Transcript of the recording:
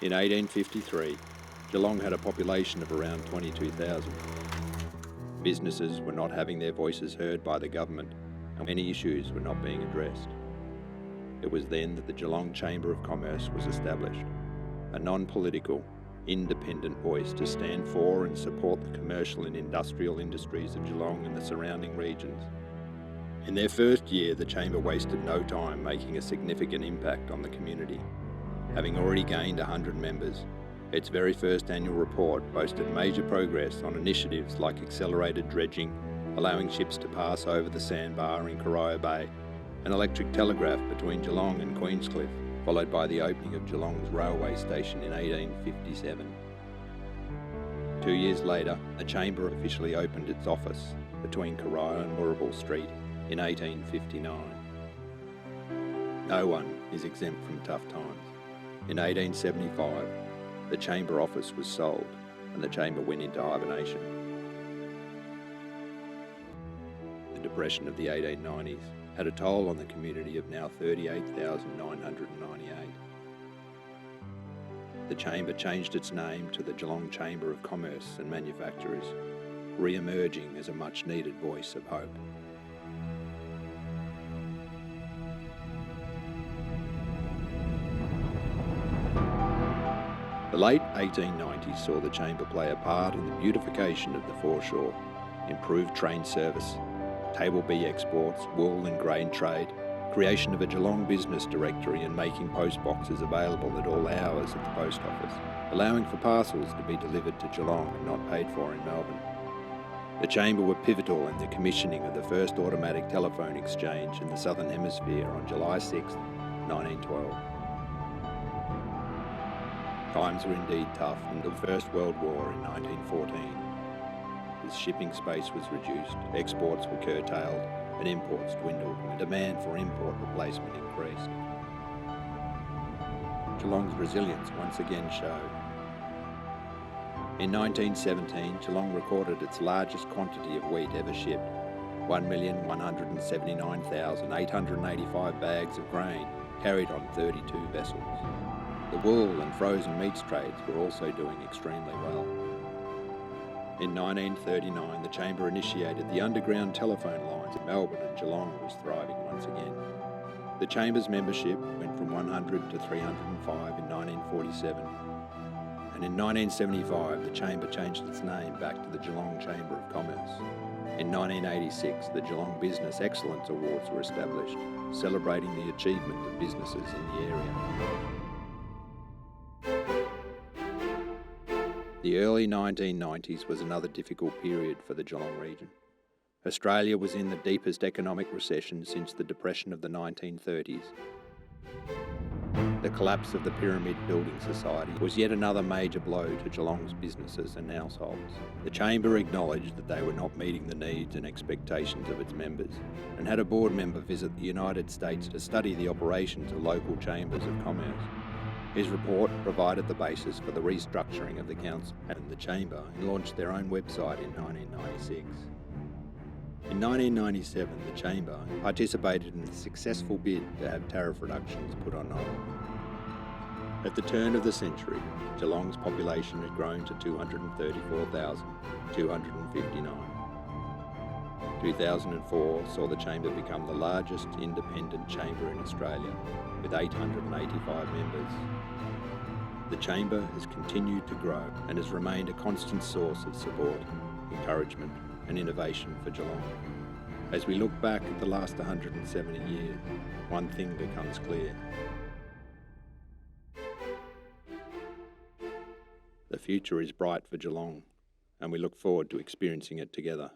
In 1853, Geelong had a population of around 22,000. Businesses were not having their voices heard by the government, and many issues were not being addressed. It was then that the Geelong Chamber of Commerce was established, a non-political, independent voice to stand for and support the commercial and industrial industries of Geelong and the surrounding regions. In their first year, the Chamber wasted no time making a significant impact on the community. Having already gained 100 members, its very first annual report boasted major progress on initiatives like accelerated dredging, allowing ships to pass over the sandbar in Corio Bay, an electric telegraph between Geelong and Queenscliff, followed by the opening of Geelong's railway station in 1857. 2 years later, the Chamber officially opened its office between Corio and Moorabool Street in 1859. No one is exempt from tough times. In 1875, the Chamber office was sold and the Chamber went into hibernation. The depression of the 1890s had a toll on the community of now 38,998. The Chamber changed its name to the Geelong Chamber of Commerce and Manufacturers, re-emerging as a much-needed voice of hope. The late 1890s saw the Chamber play a part in the beautification of the foreshore, improved train service, Table B exports, wool and grain trade, creation of a Geelong business directory and making post boxes available at all hours at the post office, allowing for parcels to be delivered to Geelong and not paid for in Melbourne. The Chamber were pivotal in the commissioning of the first automatic telephone exchange in the Southern Hemisphere on July 6, 1912. Times were indeed tough in the First World War in 1914. As shipping space was reduced, exports were curtailed and imports dwindled, and demand for import replacement increased. Geelong's resilience once again showed. In 1917, Geelong recorded its largest quantity of wheat ever shipped, 1,179,885 bags of grain carried on 32 vessels. The wool and frozen meats trades were also doing extremely well. In 1939, the Chamber initiated the underground telephone lines in Melbourne, and Geelong was thriving once again. The Chamber's membership went from 100 to 305 in 1947, and in 1975 the Chamber changed its name back to the Geelong Chamber of Commerce. In 1986, the Geelong Business Excellence Awards were established, celebrating the achievement of businesses in the area. The early 1990s was another difficult period for the Geelong region. Australia was in the deepest economic recession since the Depression of the 1930s. The collapse of the Pyramid Building Society was yet another major blow to Geelong's businesses and households. The Chamber acknowledged that they were not meeting the needs and expectations of its members, and had a board member visit the United States to study the operations of local chambers of commerce. His report provided the basis for the restructuring of the council and the Chamber, and launched their own website in 1996. In 1997, the Chamber participated in the successful bid to have tariff reductions put on hold. At the turn of the century, Geelong's population had grown to 234,259. 2004 saw the Chamber become the largest independent chamber in Australia, with 885 members. The Chamber has continued to grow and has remained a constant source of support, encouragement and innovation for Geelong. As we look back at the last 170 years, one thing becomes clear. The future is bright for Geelong, and we look forward to experiencing it together.